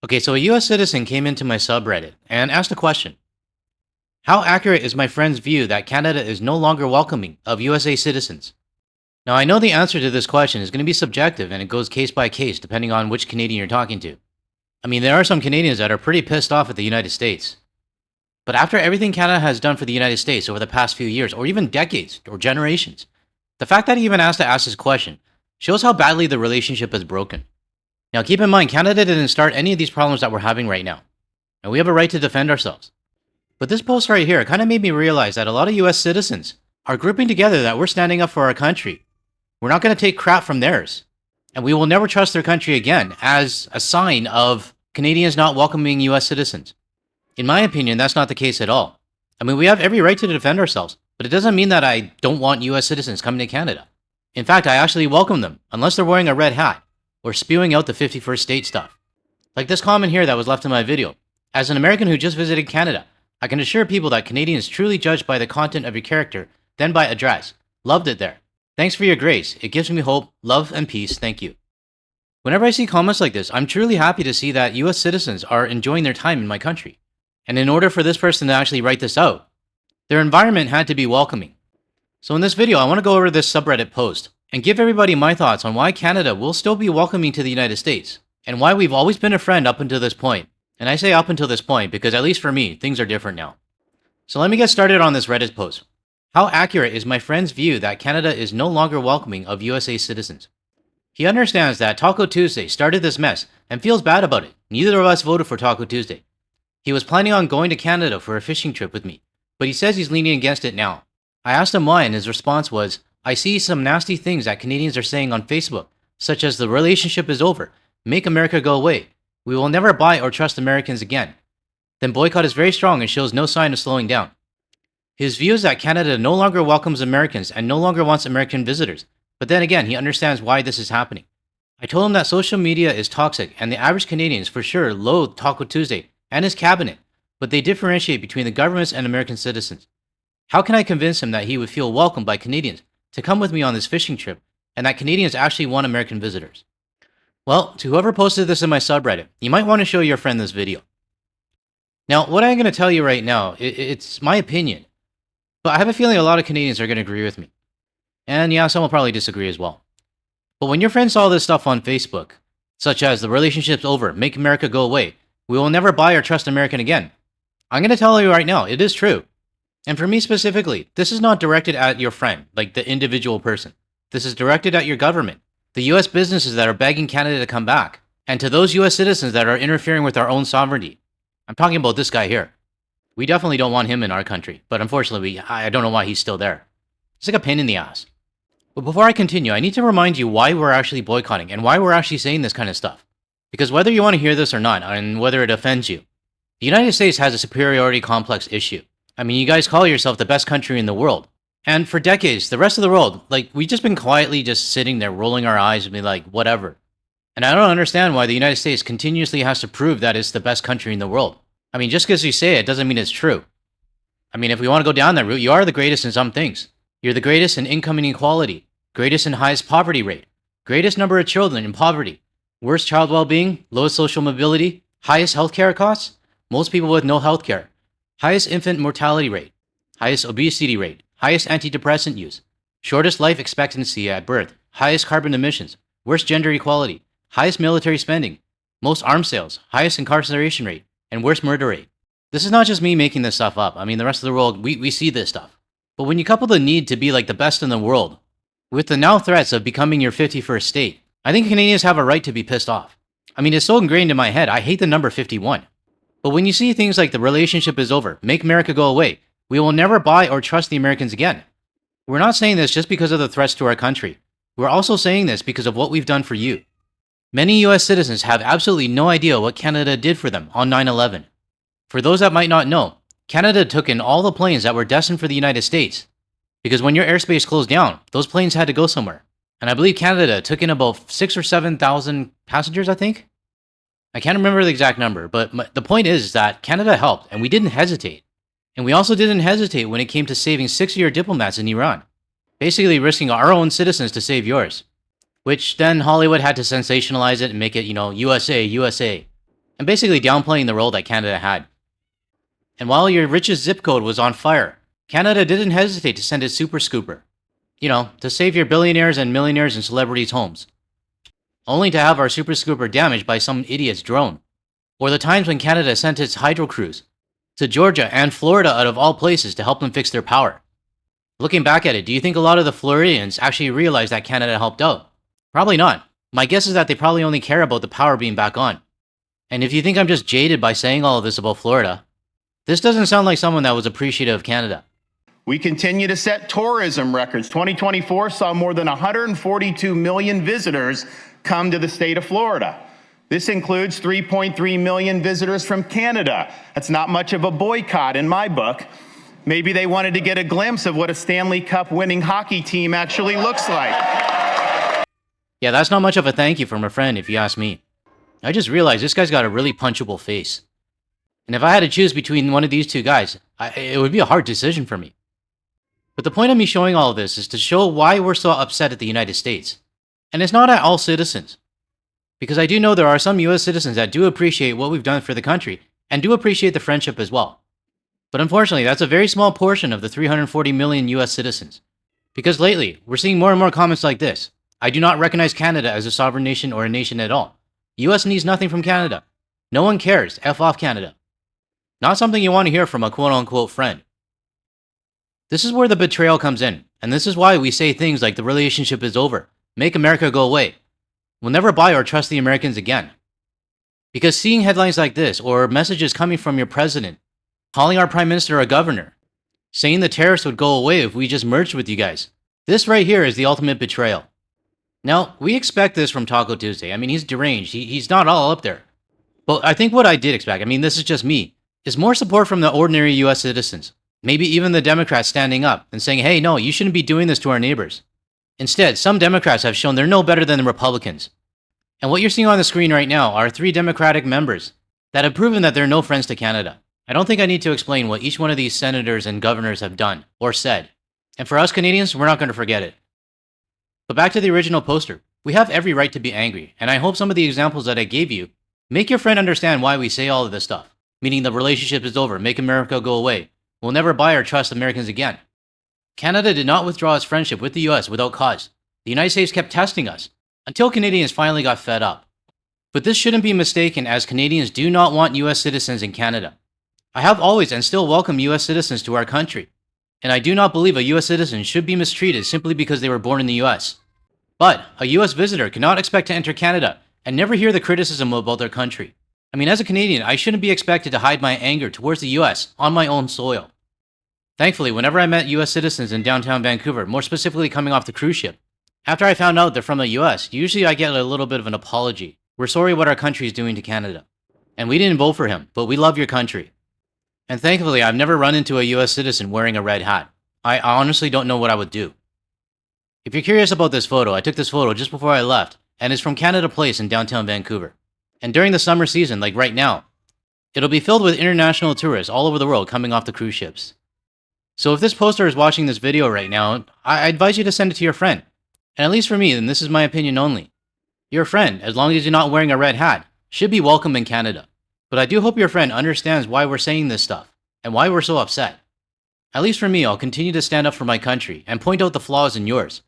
Okay, so a US citizen came into my subreddit and asked a question. How accurate is my friend's view that Canada is no longer welcoming of USA citizens? Now, I know the answer to this question is going to be subjective and it goes case by case depending on which Canadian you're talking to. I mean, there are some Canadians that are pretty pissed off at the United States. But after everything Canada has done for the United States over the past few years, or even decades, or generations, the fact that he even has to ask this question shows how badly the relationship is broken. Now, keep in mind, Canada didn't start any of these problems that we're having right now, and we have a right to defend ourselves. But this post right here kind of made me realize that a lot of US citizens are grouping together that we're standing up for our country. We're not going to take crap from theirs, and we will never trust their country again as a sign of Canadians not welcoming US citizens. In my opinion, that's not the case at all. I mean, we have every right to defend ourselves, but it doesn't mean that I don't want US citizens coming to Canada. In fact, I actually welcome them, unless they're wearing a red hat or spewing out the 51st state stuff. Like this comment here that was left in my video. As an American who just visited Canada, I can assure people that Canadians truly judge by the content of your character, then by address. Loved it there. Thanks for your grace. It gives me hope, love, and peace. Thank you. Whenever I see comments like this, I'm truly happy to see that US citizens are enjoying their time in my country. And in order for this person to actually write this out, their environment had to be welcoming. So in this video, I want to go over this subreddit post and give everybody my thoughts on why Canada will still be welcoming to the United States and why we've always been a friend up until this point. And I say up until this point because at least for me, things are different now. So let me get started on this Reddit post. How accurate is my friend's view that Canada is no longer welcoming of USA citizens? He understands that Taco Tuesday started this mess and feels bad about it. Neither of us voted for Taco Tuesday. He was planning on going to Canada for a fishing trip with me, but he says he's leaning against it now. I asked him why, and his response was, I see some nasty things that Canadians are saying on Facebook, such as the relationship is over, make America go away, we will never buy or trust Americans again. Then boycott is very strong and shows no sign of slowing down. His view is that Canada no longer welcomes Americans and no longer wants American visitors, but then again, he understands why this is happening. I told him that social media is toxic and the average Canadians for sure loathe Taco Tuesday and his cabinet, but they differentiate between the governments and American citizens. How can I convince him that he would feel welcomed by Canadians to come with me on this fishing trip and that Canadians actually want American visitors? Well, to whoever posted this in my subreddit, you might want to show your friend this video. Now, what I'm going to tell you right now, it's my opinion, but I have a feeling a lot of Canadians are going to agree with me. And yeah, some will probably disagree as well. But when your friend saw this stuff on Facebook, such as the relationship's over, make America go away, we will never buy or trust American again, I'm going to tell you right now, it is true. And for me specifically, this is not directed at your friend, like the individual person. This is directed at your government, the US businesses that are begging Canada to come back, and to those US citizens that are interfering with our own sovereignty. I'm talking about this guy here. We definitely don't want him in our country, but unfortunately, I don't know why he's still there. It's like a pain in the ass. But before I continue, I need to remind you why we're actually boycotting and why we're actually saying this kind of stuff. Because whether you want to hear this or not, and whether it offends you, the United States has a superiority complex issue. I mean, you guys call yourself the best country in the world. And for decades, the rest of the world, we've just been quietly just sitting there rolling our eyes and be like, whatever. And I don't understand why the United States continuously has to prove that it's the best country in the world. I mean, just because you say it doesn't mean it's true. I mean, if we want to go down that route, you are the greatest in some things. You're the greatest in income inequality, greatest in highest poverty rate, greatest number of children in poverty, worst child well-being, lowest social mobility, highest healthcare costs, most people with no healthcare, highest infant mortality rate, highest obesity rate, highest antidepressant use, shortest life expectancy at birth, highest carbon emissions, worst gender equality, highest military spending, most arms sales, highest incarceration rate, and worst murder rate. This is not just me making this stuff up. I mean, the rest of the world, we see this stuff. But when you couple the need to be like the best in the world with the now threats of becoming your 51st state, I think Canadians have a right to be pissed off. I mean, it's so ingrained in my head, I hate the number 51. But when you see things like the relationship is over, make America go away, we will never buy or trust the Americans again. We're not saying this just because of the threats to our country. We're also saying this because of what we've done for you. Many US citizens have absolutely no idea what Canada did for them on 9/11. For those that might not know, Canada took in all the planes that were destined for the United States. Because when your airspace closed down, those planes had to go somewhere. And I believe Canada took in about 6,000 or 7,000 passengers, I think? I can't remember the exact number, but the point is that Canada helped, and we didn't hesitate. And we also didn't hesitate when it came to saving 6-year diplomats in Iran, basically risking our own citizens to save yours. Which then Hollywood had to sensationalize it and make it, USA, USA. and basically downplaying the role that Canada had. And while your richest zip code was on fire, Canada didn't hesitate to send its super scooper, to save your billionaires and millionaires and celebrities' homes, only to have our super scooper damaged by some idiot's drone. Or the times when Canada sent its hydro crews to Georgia and Florida out of all places to help them fix their power. Looking back at it, do you think a lot of the Floridians actually realized that Canada helped out? Probably not. My guess is that they probably only care about the power being back on. And if you think I'm just jaded by saying all of this about Florida, this doesn't sound like someone that was appreciative of Canada. We continue to set tourism records. 2024 saw more than 142 million visitors come to the state of Florida. This includes 3.3 million visitors from Canada. That's not much of a boycott in my book. Maybe they wanted to get a glimpse of what a Stanley Cup winning hockey team actually looks like. Yeah, that's not much of a thank you from a friend, if you ask me. I just realized this guy's got a really punchable face. And if I had to choose between one of these two guys, it would be a hard decision for me. But the point of me showing all of this is to show why we're so upset at the United States. And it's not at all citizens. Because I do know there are some US citizens that do appreciate what we've done for the country, and do appreciate the friendship as well. But unfortunately, that's a very small portion of the 340 million US citizens. Because lately, we're seeing more and more comments like this. I do not recognize Canada as a sovereign nation or a nation at all. US needs nothing from Canada. No one cares. F off Canada. Not something you want to hear from a quote-unquote friend. This is where the betrayal comes in, and this is why we say things like the relationship is over, make America go away. We'll never buy or trust the Americans again. Because seeing headlines like this, or messages coming from your president, calling our prime minister a governor, saying the tariffs would go away if we just merged with you guys, this right here is the ultimate betrayal. Now, we expect this from Taco Tuesday. I mean, he's deranged. He's not all up there. But I think what I did expect, this is just me, is more support from the ordinary US citizens. Maybe even the Democrats standing up and saying, hey, no, you shouldn't be doing this to our neighbors. Instead, some Democrats have shown they're no better than the Republicans. And what you're seeing on the screen right now are 3 Democratic members that have proven that they're no friends to Canada. I don't think I need to explain what each one of these senators and governors have done or said. And for us Canadians, we're not going to forget it. But back to the original poster. We have every right to be angry, and I hope some of the examples that I gave you make your friend understand why we say all of this stuff. Meaning the relationship is over, make America go away. We'll never buy or trust Americans again. Canada did not withdraw its friendship with the US without cause. The United States kept testing us, until Canadians finally got fed up. But this shouldn't be mistaken, as Canadians do not want US citizens in Canada. I have always and still welcome US citizens to our country, and I do not believe a US citizen should be mistreated simply because they were born in the US. But a US visitor cannot expect to enter Canada and never hear the criticism about their country. As a Canadian, I shouldn't be expected to hide my anger towards the US on my own soil. Thankfully, whenever I met US citizens in downtown Vancouver, more specifically coming off the cruise ship, after I found out they're from the US, usually I get a little bit of an apology. We're sorry what our country is doing to Canada. And we didn't vote for him, but we love your country. And thankfully, I've never run into a US citizen wearing a red hat. I honestly don't know what I would do. If you're curious about this photo, I took this photo just before I left, and it's from Canada Place in downtown Vancouver. And during the summer season, like right now, it'll be filled with international tourists all over the world coming off the cruise ships. So if this poster is watching this video right now, I advise you to send it to your friend. And at least for me, and this is my opinion only, your friend, as long as you're not wearing a red hat, should be welcome in Canada. But I do hope your friend understands why we're saying this stuff, and why we're so upset. At least for me, I'll continue to stand up for my country, and point out the flaws in yours.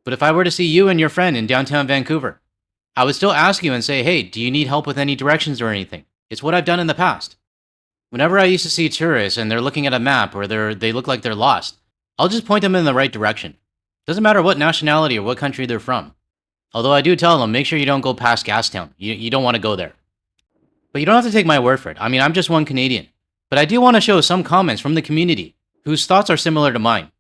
But if I were to see you and your friend in downtown Vancouver, I would still ask you and say, hey, do you need help with any directions or anything? It's what I've done in the past. Whenever I used to see tourists and they're looking at a map or they look like they're lost, I'll just point them in the right direction. Doesn't matter what nationality or what country they're from. Although I do tell them, make sure you don't go past Gastown. You don't want to go there. But you don't have to take my word for it. I'm just one Canadian. But I do want to show some comments from the community whose thoughts are similar to mine.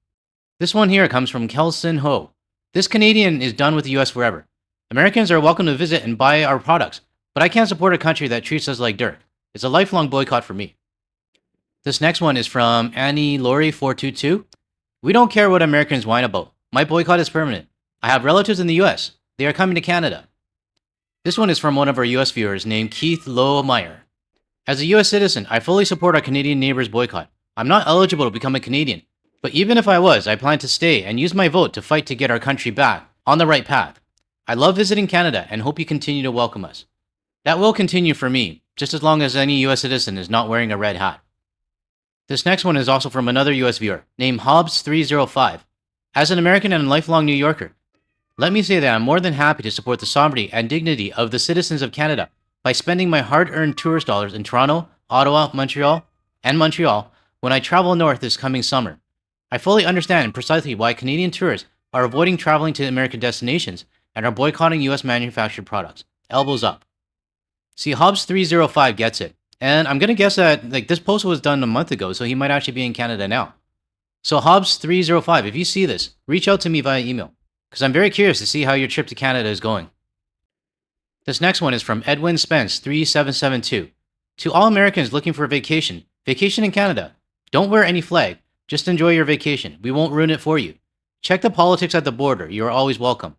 This one here comes from Kelson Ho. This Canadian is done with the US forever. Americans are welcome to visit and buy our products, but I can't support a country that treats us like dirt. It's a lifelong boycott for me. This next one is from Annie Laurie 422. We don't care what Americans whine about. My boycott is permanent. I have relatives in the US. They are coming to Canada. This one is from one of our US viewers named Keith Lowemeyer. As a US citizen, I fully support our Canadian neighbors' boycott. I'm not eligible to become a Canadian, but even if I was, I plan to stay and use my vote to fight to get our country back on the right path. I love visiting Canada and hope you continue to welcome us. That will continue for me, just as long as any US citizen is not wearing a red hat. This next one is also from another US viewer, named Hobbs305. As an American and lifelong New Yorker, let me say that I'm more than happy to support the sovereignty and dignity of the citizens of Canada by spending my hard-earned tourist dollars in Toronto, Ottawa, Montreal when I travel north this coming summer. I fully understand precisely why Canadian tourists are avoiding traveling to American destinations and are boycotting US manufactured products. Elbows up. See, Hobbs305 gets it. And I'm gonna guess that this post was done a month ago, so he might actually be in Canada now. So Hobbs305, if you see this, reach out to me via email, because I'm very curious to see how your trip to Canada is going. This next one is from Edwin Spence 3772. To all Americans looking for a vacation in Canada, don't wear any flag. Just enjoy your vacation. We won't ruin it for you. Check the politics at the border. You are always welcome.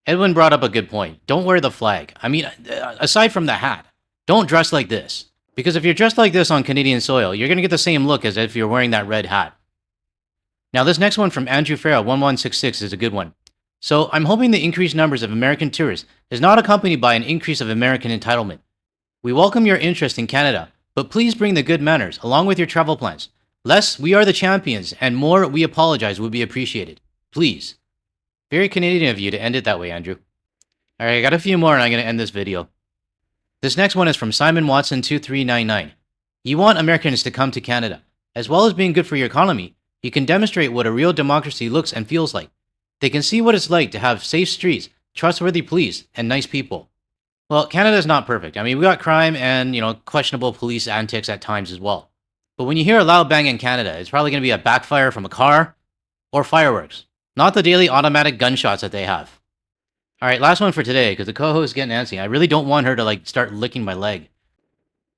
Edwin brought up a good point. Don't wear the flag. I mean, aside from the hat, don't dress like this. Because if you're dressed like this on Canadian soil, you're going to get the same look as if you're wearing that red hat. Now, this next one from Andrew Farrell 1166 is a good one. So, I'm hoping the increased numbers of American tourists is not accompanied by an increase of American entitlement. We welcome your interest in Canada, but please bring the good manners along with your travel plans. Less, we are the champions, and more, we apologize, would be appreciated. Please. Very Canadian of you to end it that way, Andrew. Alright, I got a few more and I'm going to end this video. This next one is from Simon Watson 2399. You want Americans to come to Canada. As well as being good for your economy, you can demonstrate what a real democracy looks and feels like. They can see what it's like to have safe streets, trustworthy police, and nice people. Well, Canada's not perfect. I mean, we got crime and, questionable police antics at times as well. But when you hear a loud bang in Canada, it's probably going to be a backfire from a car or fireworks, not the daily automatic gunshots that they have. Alright, last one for today, because the co-host is getting antsy. I really don't want her to, start licking my leg.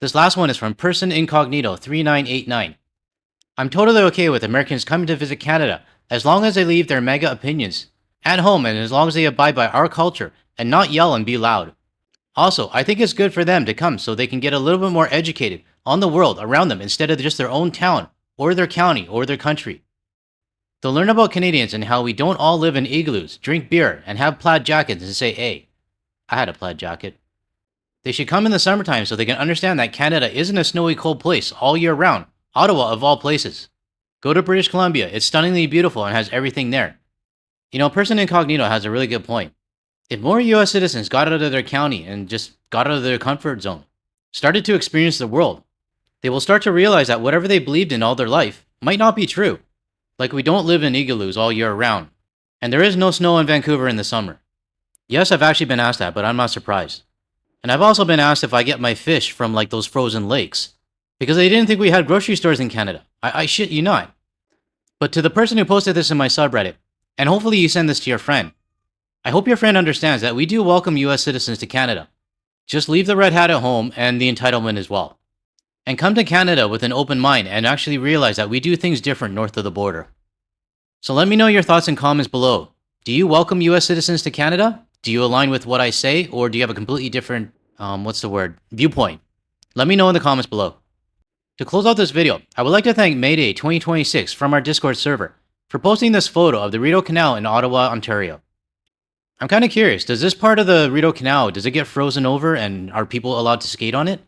This last one is from Person Incognito 3989. I'm totally okay with Americans coming to visit Canada, as long as they leave their mega opinions at home and as long as they abide by our culture and not yell and be loud. Also, I think it's good for them to come so they can get a little bit more educated on the world around them instead of just their own town, or their county, or their country. They'll learn about Canadians and how we don't all live in igloos, drink beer, and have plaid jackets and say, hey, I had a plaid jacket. They should come in the summertime so they can understand that Canada isn't a snowy cold place all year round, Ottawa of all places. Go to British Columbia, it's stunningly beautiful and has everything there. Person Incognito has a really good point. If more US citizens got out of their county and just got out of their comfort zone, started to experience the world, they will start to realize that whatever they believed in all their life might not be true. Like we don't live in igloos all year round, and there is no snow in Vancouver in the summer. Yes, I've actually been asked that, but I'm not surprised. And I've also been asked if I get my fish from those frozen lakes, because they didn't think we had grocery stores in Canada. I shit you not. But to the person who posted this in my subreddit, and hopefully you send this to your friend, I hope your friend understands that we do welcome US citizens to Canada. Just leave the red hat at home and the entitlement as well. And come to Canada with an open mind and actually realize that we do things different north of the border. So let me know your thoughts and comments below. Do you welcome US citizens to Canada? Do you align with what I say, or do you have a completely different, viewpoint? Let me know in the comments below. To close out this video, I would like to thank Mayday 2026 from our Discord server for posting this photo of the Rideau Canal in Ottawa, Ontario. I'm kind of curious, does this part of the Rideau Canal, does it get frozen over and are people allowed to skate on it?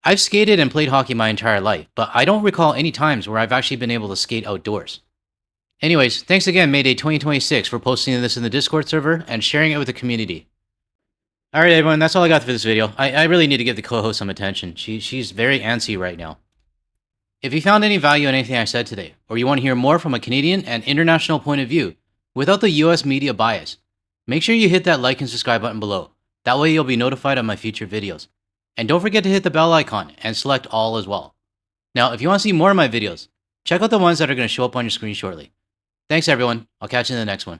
I've skated and played hockey my entire life, but I don't recall any times where I've actually been able to skate outdoors. Anyways, thanks again Mayday 2026 for posting this in the Discord server and sharing it with the community. Alright everyone, that's all I got for this video. I really need to give the co-host some attention. She's very antsy right now. If you found any value in anything I said today, or you want to hear more from a Canadian and international point of view, without the US media bias, make sure you hit that like and subscribe button below. That way you'll be notified of my future videos. And don't forget to hit the bell icon and select all as well. Now, if you want to see more of my videos, check out the ones that are going to show up on your screen shortly. Thanks everyone, I'll catch you in the next one.